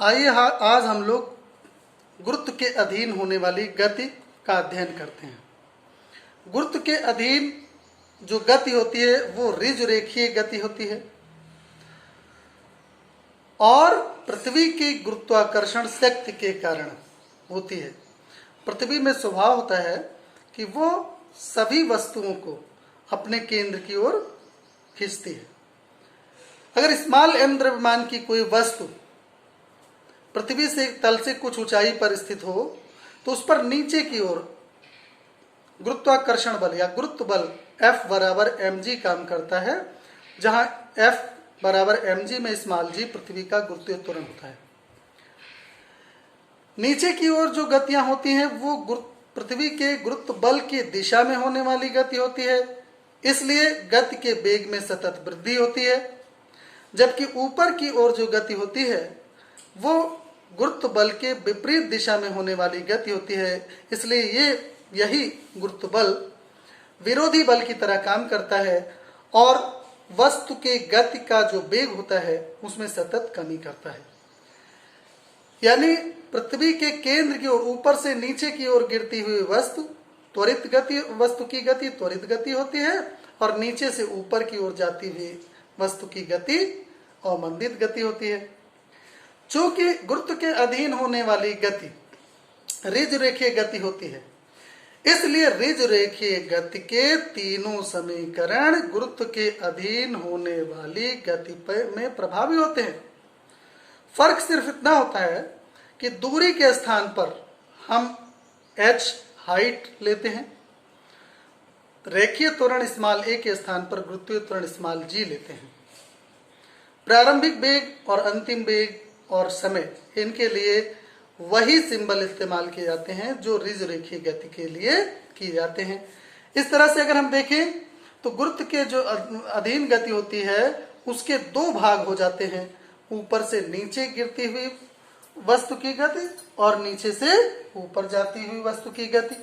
आइए आज हम लोग गुरुत्व के अधीन होने वाली गति का अध्ययन करते हैं। गुरुत्व के अधीन जो गति होती है वो ऋजु रेखीय गति होती है और पृथ्वी की गुरुत्वाकर्षण शक्ति के कारण होती है। पृथ्वी में स्वभाव होता है कि वो सभी वस्तुओं को अपने केंद्र की ओर खींचती है। अगर स्मॉल एम द्रव्यमान की कोई वस्तु पृथ्वी से तल से कुछ ऊंचाई पर स्थित हो तो उस पर नीचे की ओर गुरुत्वाकर्षण बल या गुरुत्व बल F बराबर mg काम करता है, जहां F बराबर mg में स्मॉल g पृथ्वी का गुरुत्वीय त्वरण होता है। नीचे की ओर जो गतियां होती हैं वो पृथ्वी के गुरुत्व बल की दिशा में होने वाली गति होती है, इसलिए गति के वेग में सतत वृद्धि होती है। जबकि ऊपर की ओर जो गति होती है वो गुरुत्व बल के विपरीत दिशा में होने वाली गति होती है, इसलिए यही गुरुत्व बल विरोधी बल की तरह काम करता है और वस्तु के गति का जो वेग होता है उसमें सतत कमी करता है। यानी पृथ्वी के केंद्र की ओर ऊपर से नीचे की ओर गिरती हुई वस्तु की गति त्वरित गति होती है और नीचे से ऊपर की ओर जाती हुई वस्तु की गति अवमंदित गति होती है। चूंकि गुरुत्व के अधीन होने वाली गति ऋजु रेखीय गति होती है, इसलिए ऋजु रेखीय गति के तीनों समीकरण गुरुत्व के अधीन होने वाली गति में प्रभावी होते हैं। फर्क सिर्फ इतना होता है कि दूरी के स्थान पर हम h हाइट लेते हैं, रेखीय त्वरण स्मॉल a के स्थान पर गुरुत्वीय त्वरण स्मॉल g लेते हैं। प्रारंभिक वेग और अंतिम वेग और समय इनके लिए वही सिंबल इस्तेमाल किए जाते हैं जो ऋजु रेखीय गति के लिए किए जाते हैं। इस तरह से अगर हम देखें तो गुरुत्व के जो अधीन गति होती है उसके दो भाग हो जाते हैं, ऊपर से नीचे गिरती हुई वस्तु की गति और नीचे से ऊपर जाती हुई वस्तु की गति।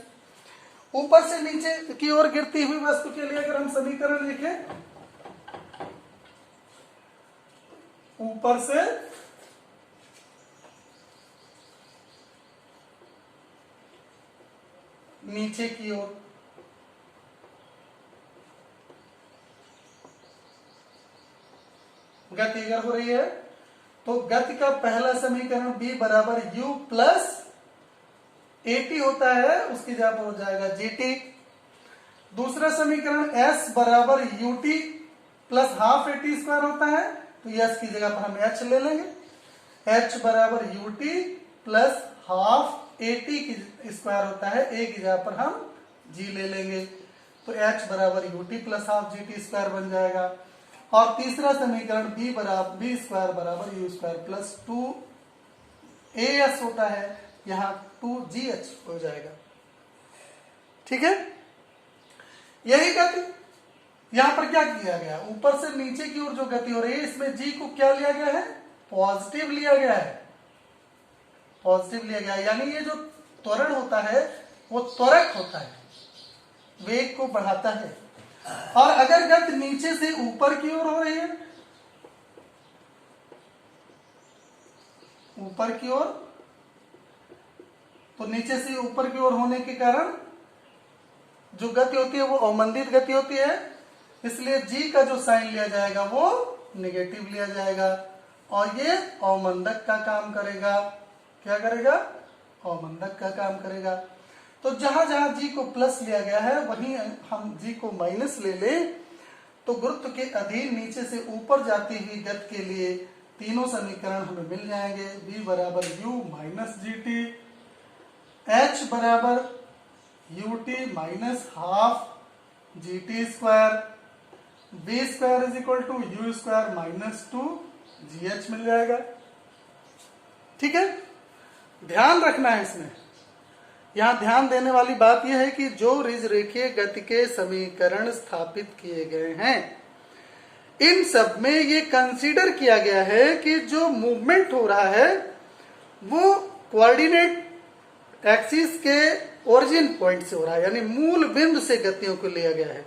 ऊपर से नीचे की ओर गिरती हुई वस्तु के लिए अगर हम समीकरण लिखें, ऊपर से नीचे की ओर गति अगर हो रही है तो गति का पहला समीकरण b बराबर u प्लस at होता है, उसकी जगह पर हो जाएगा gt। दूसरा समीकरण s बराबर ut plus half at square होता है, तो s की जगह पर हम h ले लेंगे। h बराबर ut प्लस हाफ at की स्क्वायर होता है, a की जगह पर हम g ले लेंगे, तो h बराबर ut plus half gt square बन जाएगा। और तीसरा समीकरण b स्क्वायर बराबर u स्क्वायर प्लस 2as होता है, यहाँ 2gh हो जाएगा। ठीक है, यही गति यहाँ पर क्या किया गया, ऊपर से नीचे की ओर जो गति हो रही है इसमें g को क्या लिया गया है, पॉजिटिव लिया गया है, पॉजिटिव लिया गया है। यानी ये जो त्वरण होता है वो त्वरक होता है, वेग को बढ़ाता है। और अगर गति नीचे से ऊपर की ओर हो रही है, ऊपर की ओर, तो नीचे से ऊपर की ओर होने के कारण जो गति होती है वो अवमंदित गति होती है, इसलिए g का जो साइन लिया जाएगा वो नेगेटिव लिया जाएगा और ये अवमंदक का काम करेगा। क्या करेगा, अवमंदक का काम करेगा। तो जहां जहां g को प्लस लिया गया है वहीं हम g को माइनस ले लें तो गुरुत्व के अधीन नीचे से ऊपर जाती हुई गति के लिए तीनों समीकरण हमें मिल जाएंगे। v बराबर u माइनस gt, h बराबर ut minus half gt square, v square is equal to u square minus 2gh मिल जाएगा। ठीक है, ध्यान रखना है इसमें। यहां ध्यान देने वाली बात यह है कि जो ऋजु रेखीय गति के समीकरण स्थापित किए गए हैं इन सब में ये कंसीडर किया गया है कि जो मूवमेंट हो रहा है वो कोऑर्डिनेट एक्सिस के ओरिजिन पॉइंट से हो रहा है, यानी मूल बिंदु से गतियों को लिया गया है।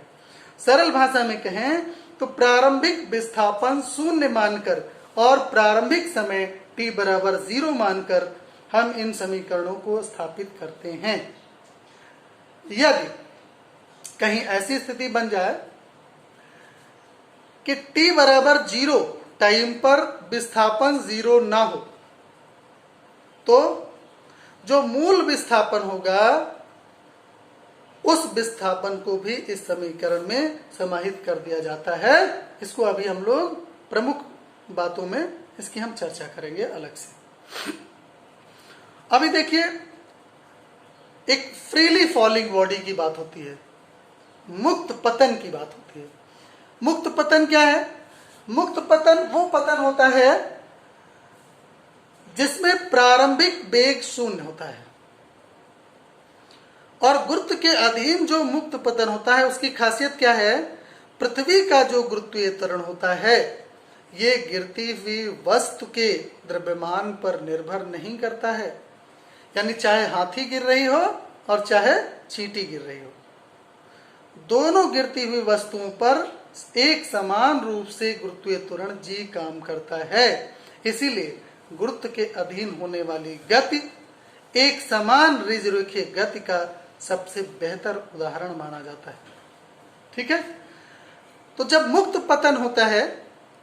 सरल भाषा में कहें तो प्रारंभिक विस्थापन शून्य मानकर और प्रारंभिक समय t बराबर 0 मानकर हम इन समीकरणों को स्थापित करते हैं। यदि कहीं ऐसी स्थिति बन जाए कि t बराबर 0 टाइम पर विस्थापन 0 ना हो, तो जो मूल विस्थापन होगा उस विस्थापन को भी इस समीकरण में समाहित कर दिया जाता है। इसको अभी हम लोग प्रमुख बातों में इसकी हम चर्चा करेंगे अलग से। अभी देखिए, एक फ्रीली फॉलिंग बॉडी की बात होती है, मुक्त पतन की बात होती है। मुक्त पतन क्या है? मुक्त पतन वो पतन होता है जिसमें प्रारंभिक वेग शून्य होता है, और गुरुत्व के अधीन जो मुक्त पतन होता है उसकी खासियत क्या है? पृथ्वी का जो गुरुत्वीय त्वरण होता है ये गिरती हुई वस्तु के द्रव्यमान पर निर्भर नहीं करता है। यानी चाहे हाथी गिर रही हो और चाहे चींटी गिर रही हो, दोनों गिरती हुई वस्तुओं पर एक समान रूप से गुरुत्वीय त्वरण जी काम करता है। इसीलिए गुरुत्व के अधीन होने वाली गति एक समान ऋजरेखीय गति का सबसे बेहतर उदाहरण माना जाता है। ठीक है, तो जब मुक्त पतन होता है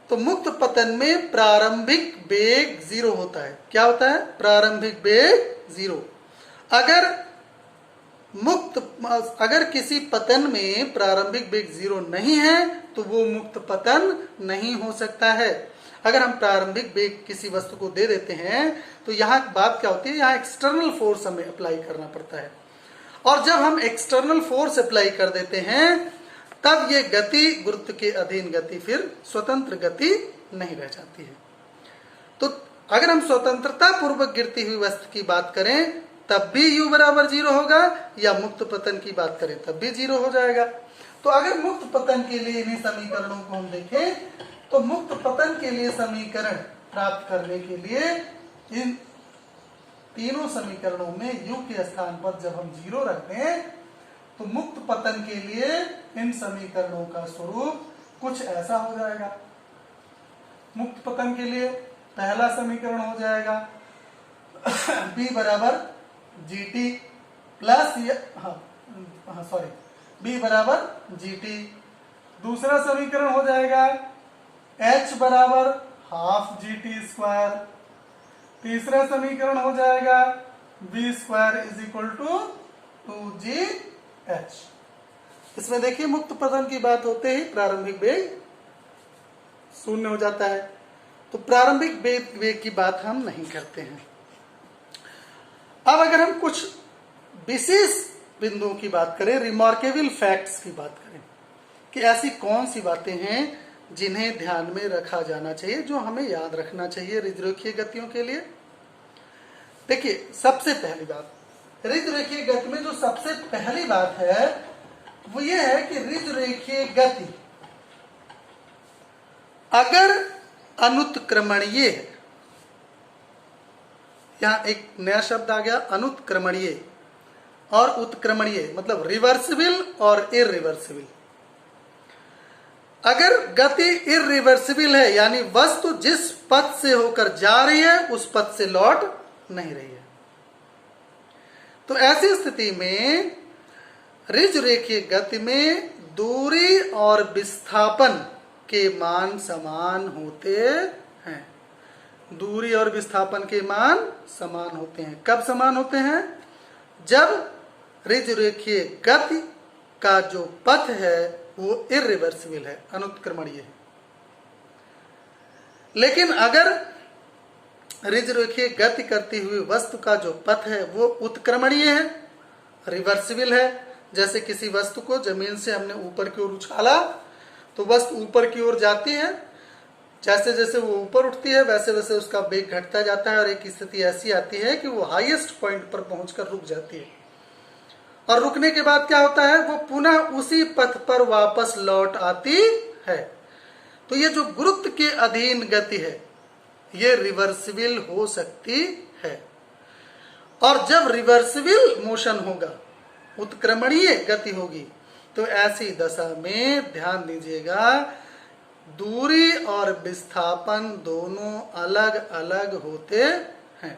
तो मुक्त पतन में प्रारंभिक वेग 0 होता है। क्या होता है? प्रारंभिक वेग 0। अगर किसी पतन में प्रारंभिक वेग 0 नहीं है तो वो मुक्त पतन नहीं हो सकता है। अगर हम प्रारंभिक वेग किसी वस्तु को दे देते हैं तो यहाँ बात क्या होती है? यहाँ एक्सटर्नल फोर्स हमें अप्लाई करना पड़ता है, और जब हम एक्सटर्नल फोर्स अप्लाई कर देते हैं तब ये गति गुरुत्व के अधीन गति फिर स्वतंत्र गति नहीं रह जाती है। तो अगर हम स्वतंत्रता पूर्वक गिरती हुई वस्तु की बात करें तब भी u बराबर 0 होगा, या मुक्त पतन की बात करें तब भी 0 हो जाएगा। तो अगर मुक्त पतन के लिए इन समीकरणों को हम देखें तो मुक्त पतन के लिए समीकरण प्राप्त करने के लिए इन तीनों समीकरणों में u के स्थान पर जब हम 0 रखते हैं तो मुक्त पतन के लिए इन समीकरणों का स्वरूप कुछ ऐसा हो जाएगा। मुक्त पतन के लिए पहला समीकरण हो जाएगा b बराबर gt प्लस b बराबर gt। दूसरा समीकरण हो जाएगा h बराबर हाफ gt स्क्वायर। तीसरा समीकरण हो जाएगा b square is equal to 2gh। इसमें देखिए मुक्त पतन की बात होते ही प्रारंभिक वेग शून्य हो जाता है, तो प्रारंभिक वेग की बात हम नहीं करते हैं। अब अगर हम कुछ विशेष बिंदुओं की बात करें, रिमार्केबल फैक्ट्स की बात करें कि ऐसी कौन सी बातें हैं जिन्हें ध्यान में रखा जाना चाहिए, जो हमें याद रखना चाहिए ऋजरेखीय गतियों के लिए। देखिए, सबसे पहली बात ऋजरेखीय गति में जो सबसे पहली बात है वो ये है कि ऋजरेखीय गति अगर अनुत्क्रमणीय है, यहां एक नया शब्द आ गया अनुत्क्रमणीय और उत्क्रमणीय, मतलब रिवर्सिबल और इरिवर्सिबल। अगर गति इरिवर्सिबल है यानी वस्तु जिस पथ से होकर जा रही है उस पथ से लौट नहीं रही है, तो ऐसी स्थिति में ऋजरेखीय गति में दूरी और विस्थापन के मान समान होते हैं। दूरी और विस्थापन के मान समान होते हैं। कब समान होते हैं? जब ऋजरेखीय गति का जो पथ है वो इरिवर्सिबल है, अनुत्क्रमणीय है। लेकिन अगर ऋजरेखीय गति करती हुई वस्तु का जो पथ है वो उत्क्रमणीय है, रिवर्सिबल है, जैसे किसी वस्तु को जमीन से हमने ऊपर की ओर उछाला तो वस्तु ऊपर की ओर जाती है, जैसे जैसे वो ऊपर उठती है वैसे वैसे उसका वेग घटता जाता है, और एक स्थिति ऐसी आती है कि वो हाईएस्ट पॉइंट पर पहुंचकर रुक जाती है, और रुकने के बाद क्या होता है? वो पुनः उसी पथ पर वापस लौट आती है। तो ये जो गुरुत्व के अधीन गति है ये रिवर्सिबल हो सकती है, और जब रिवर्सिबल मोशन होगा, उत्क्रमणीय गति होगी, तो ऐसी दशा में ध्यान दीजिएगा दूरी और विस्थापन दोनों अलग अलग होते हैं।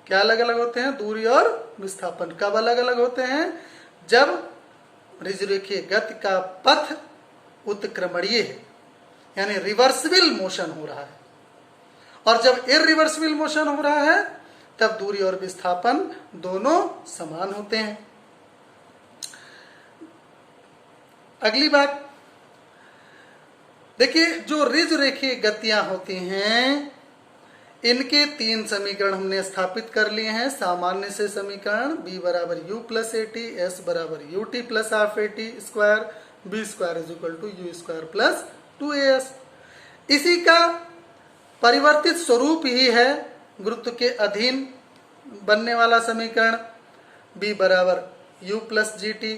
क्या अलग अलग होते हैं? दूरी और विस्थापन कब अलग अलग होते हैं? जब ऋजुरेखीय गति का पथ उत्क्रमणीय है, यानी रिवर्सिबल मोशन हो रहा है। और जब इरिवर्सिबल मोशन हो रहा है तब दूरी और विस्थापन दोनों समान होते हैं। अगली बात देखिए, जो ऋजुरेखीय गतियां होती हैं इनके 3 समीकरण हमने स्थापित कर लिए हैं। सामान्य से समीकरण b बराबर u plus a t, s बराबर u t plus half a t square, b square is equal to u square plus 2as। इसी का परिवर्तित स्वरूप ही है गुरुत्व के अधीन बनने वाला समीकरण b बराबर u plus g t,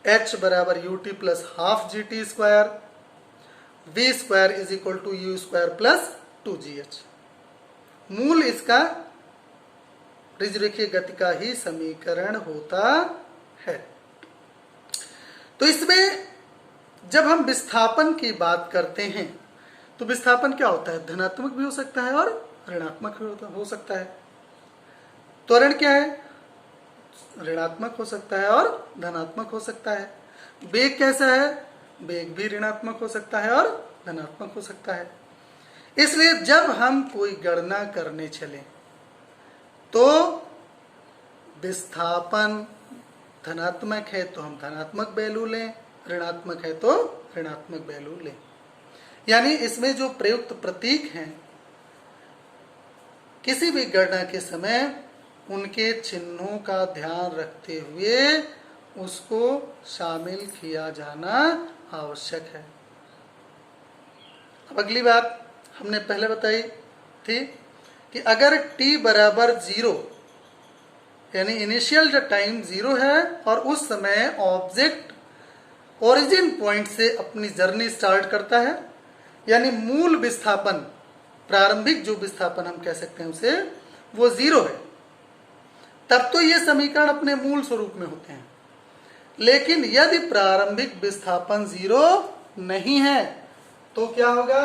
h बराबर u t plus half g t square, v square is equal to u square plus 2gh। मूल इसका ऋजुरेखीय गति का ही समीकरण होता है। तो इसमें जब हम विस्थापन की बात करते हैं तो विस्थापन क्या होता है? धनात्मक भी हो सकता है और ऋणात्मक भी हो सकता है। त्वरण क्या है? ऋणात्मक हो सकता है और धनात्मक हो सकता है। वेग कैसा है? वेग भी ऋणात्मक हो सकता है और धनात्मक हो सकता है। इसलिए जब हम कोई गणना करने चले तो विस्थापन धनात्मक है तो हम धनात्मक वैल्यू लें, ऋणात्मक है तो ऋणात्मक वैल्यू लें। यानी इसमें जो प्रयुक्त प्रतीक हैं किसी भी गणना के समय उनके चिन्हों का ध्यान रखते हुए उसको शामिल किया जाना आवश्यक है। अब अगली बात हमने पहले बताई थी कि अगर t बराबर 0 यानी इनिशियल जो टाइम 0 है और उस समय ऑब्जेक्ट ओरिजिन पॉइंट से अपनी जर्नी स्टार्ट करता है, यानी मूल विस्थापन, प्रारंभिक जो विस्थापन हम कह सकते हैं उसे, वो 0 है, तब तो ये समीकरण अपने मूल स्वरूप में होते हैं। लेकिन यदि प्रारंभिक विस्थापन 0 नहीं है तो क्या होगा?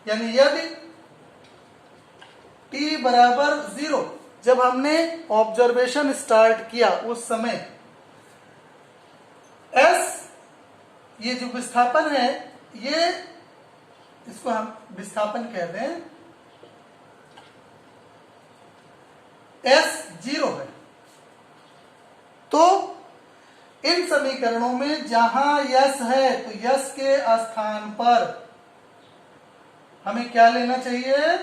यानी यदि t बराबर 0 जब हमने ऑब्जर्वेशन स्टार्ट किया उस समय s ये जो विस्थापन है, ये इसको हम विस्थापन कह रहे हैं, s 0 है, तो इन समीकरणों में जहां यस है तो यस के स्थान पर हमें क्या लेना चाहिए?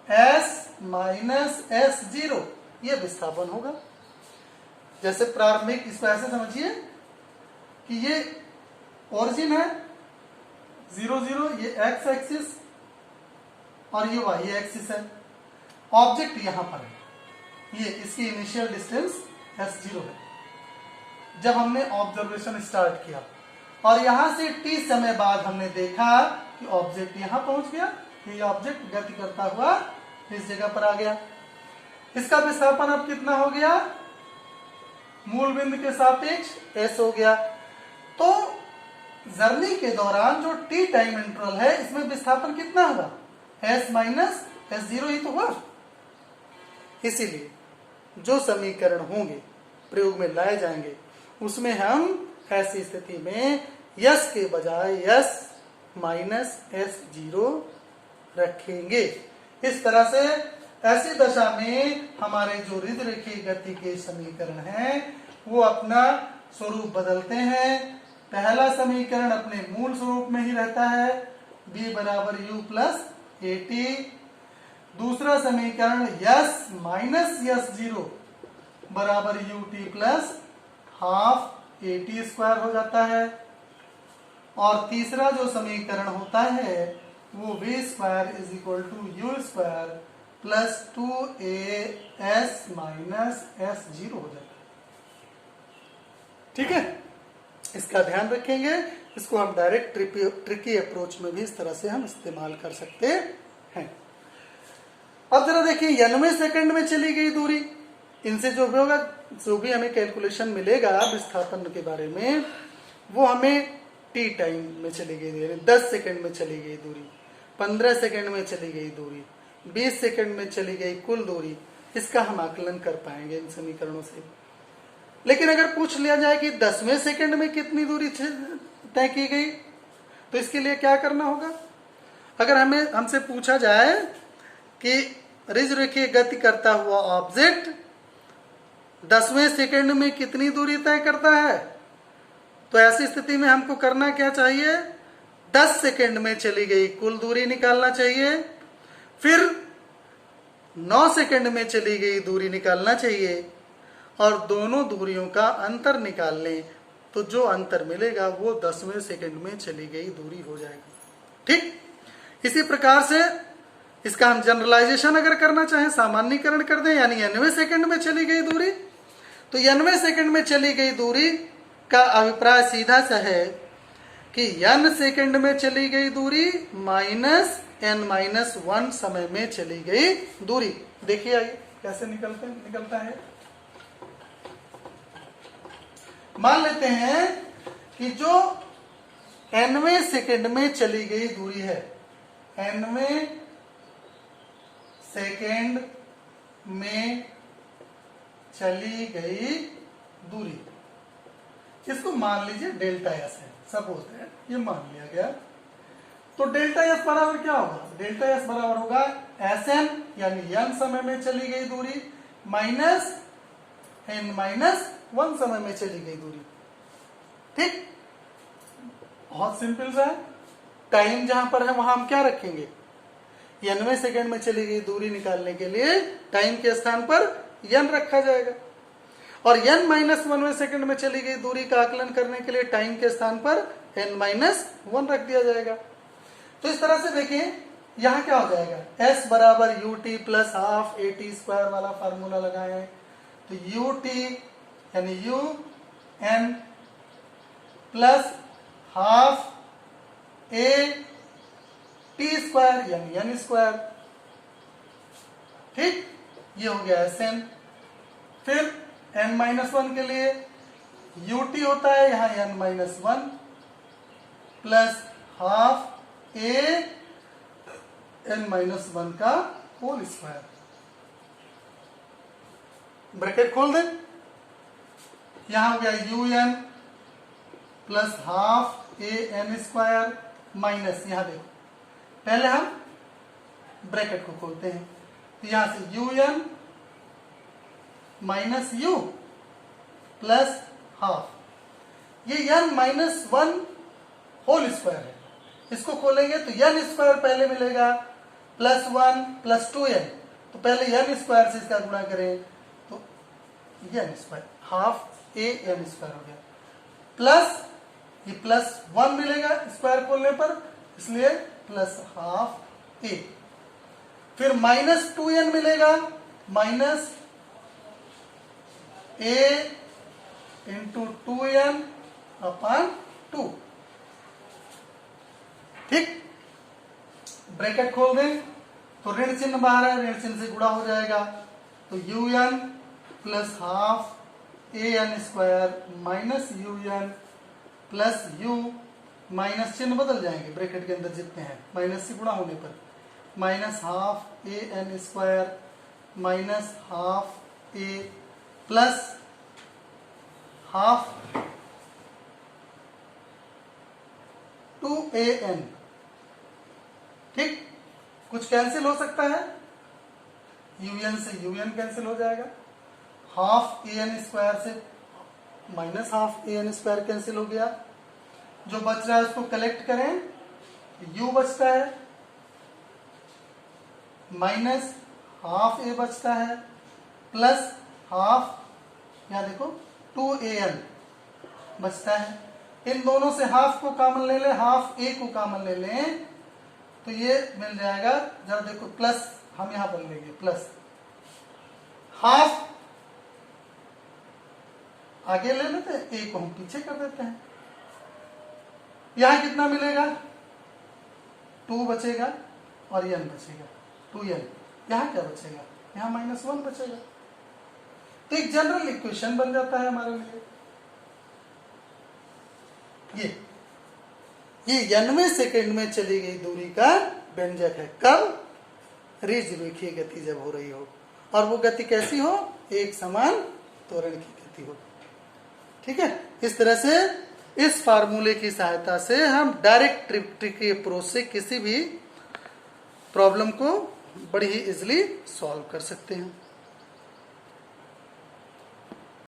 s माइनस एस 0, ये विस्थापन होगा। जैसे प्रारंभिक, इसको ऐसे समझिए कि ये ओरिजिन है 0 0, ये x एक्सिस और ये y एक्सिस है। ऑब्जेक्ट यहां पर है, ये इसकी इनिशियल डिस्टेंस s0 है जब हमने ऑब्जर्वेशन स्टार्ट किया, और यहां से t समय बाद हमने देखा कि ऑब्जेक्ट यहां पहुंच गया, ये ऑब्जेक्ट गति करता हुआ इस जगह पर आ गया। इसका विस्थापन अब कितना हो गया? मूल बिंदु के सापेक्ष s हो गया। तो जर्नी के दौरान जो t टाइम इंटरवल है इसमें विस्थापन कितना होगा? s माइनस s0 ही तो हुआ। इसीलिए जो समीकरण होंगे प्रयोग में लाए जाएंगे उसमें हम ऐसी स्थिति में यस के बजाय यस माइनस s0 रखेंगे। इस तरह से ऐसी दशा में हमारे जो ऋजुरेखीय गति के समीकरण हैं वो अपना स्वरूप बदलते हैं। पहला समीकरण अपने मूल स्वरूप में ही रहता है, b बराबर u प्लस ए टी। दूसरा समीकरण यस माइनस s0 बराबर u t plus half a t square हो जाता है। और तीसरा जो समीकरण होता है वो v square is equal to u square plus 2as minus s0 हो जाता है। ठीक है, इसका ध्यान रखेंगे। इसको हम डायरेक्ट ट्रिकी अप्रोच में भी इस तरह से हम इस्तेमाल कर सकते हैं। अब जरा देखिए 90 सेकंड में चली गई दूरी, इनसे जो भी होगा, जो भी हमें कैलकुलेशन मिलेगा विस्थापन के बारे में, वो हमें टी टाइम में चली गई दूरी, 10 सेकंड में चली गई दूरी, 15 सेकंड में चली गई दूरी, 20 सेकंड में चली गई कुल दूरी, इसका हम आकलन कर पाएंगे इन समीकरणों से। लेकिन अगर पूछ लिया जाए कि 10वें सेकंड में कितनी दूरी तय की गई, तो इसके लिए क्या करना होगा? अगर हमसे पूछा जाए कि रिजरेखीय गति करता हुआ ऑब्जेक्ट 10वें सेकंड में कितनी दूरी तय करता है, तो ऐसी स्थिति में हमको करना क्या चाहिए? 10 सेकंड में चली गई कुल दूरी निकालना चाहिए, फिर 9 सेकंड में चली गई दूरी निकालना चाहिए, और दोनों दूरियों का अंतर निकाल लें, तो जो अंतर मिलेगा वो 10वें सेकंड में चली गई दूरी हो जाएगी। ठीक, इसी प्रकार से इसका हम जनरलाइजेशन अगर करना चाहें, सामान्यीकरण कर दें, यानी 9वें सेकंड में चली गई दूरी, तो 9वें सेकंड में चली गई दूरी का अभिप्राय सीधा सा है कि n सेकंड में चली गई दूरी माइनस n-1 समय में चली गई दूरी। देखिए आइए कैसे निकलता है। मान लेते हैं कि जो nवें सेकंड में चली गई दूरी है, nवें सेकंड में चली गई दूरी, इसको मान लीजिए डेल्टा एस है, सपोज है, ये मान लिया गया। तो डेल्टा एस बराबर क्या होगा? डेल्टा एस बराबर होगा एस एन, यानी n समय में चली गई दूरी, माइनस n-1 समय में चली गई दूरी। ठीक, बहुत सिंपल सा है। टाइम जहां पर है वहां हम क्या रखेंगे? 9वें सेकंड में चली गई दूरी निकालने के लिए टाइम के स्थान पर n रखा जाएगा, और n-1वें सेकंड में चली गई दूरी का आकलन करने के लिए टाइम के स्थान पर n-1 रख दिया जाएगा। तो इस तरह से देखिए यहां क्या हो जाएगा, s बराबर ut plus half at square वाला फार्मूला लगाए, तो ut यानी u n plus half a t square यानी n स्क्वायर। ठीक, ये हो गया Sn। फिर n-1 के लिए ut होता है यहां n-1 plus half a n-1 का होल स्क्वायर। ब्रैकेट खोल दें, यहां हो गया un plus half a n square minus, यहां देखो पहले हम ब्रैकेट को खोलते हैं, तो यहां से un minus u plus half, ये n-1 होल स्क्वायर है, इसको खोलेंगे तो n स्क्वायर पहले मिलेगा प्लस 1 प्लस 2n, तो पहले n स्क्वायर से इसका गुणा करें तो n square half a n square हो गया, प्लस ये प्लस 1 मिलेगा स्क्वायर खोलने पर, इसलिए प्लस हाफ a, फिर माइनस 2n मिलेगा, minus a into 2n upon 2। ठीक, ब्रैकेट खोल दें तो ऋण चिन्ह बाहर है, ऋण चिन्ह से गुणा हो जाएगा, तो un plus half a n square minus un plus u, minus चिन्ह बदल जाएंगे ब्रैकेट के अंदर जितने हैं, माइनस से गुणा होने पर minus half a n square minus half a plus half 2an। ठीक, कुछ कैंसिल हो सकता है, un से un कैंसिल हो जाएगा, हाफ an स्क्वायर से minus half an square cancel हो गया, जो बच रहा है उसको कलेक्ट करें, u बचता है, माइनस हाफ a बचता है, प्लस हाफ, यहां देखो 2an बचता है। इन दोनों से हाफ को कॉमन ले लें, हाफ a को कॉमन ले लें, तो ये मिल जाएगा, जरा देखो प्लस हम यहां पर लेंगे, प्लस हाफ आगे ले लेते हैं, a को हम पीछे कर देते हैं, यहां कितना मिलेगा 2 बचेगा और n बचेगा 2n, यहां क्या बचेगा, यहां -1 बचेगा। तो एक जनरल इक्वेशन बन जाता है हमारे लिए ये। ये 91 सेकंड में चली गई दूरी का व्यंजक है। कब? रेखीय गति जब हो रही हो, और वो गति कैसी हो? एक समान त्वरण की गति हो। ठीक है, इस तरह से इस फार्मूले की सहायता से हम डायरेक्ट ट्रिकी अप्रोच से किसी भी प्रॉब्लम को बड़ी ही इजीली सॉल्व कर सकते हैं।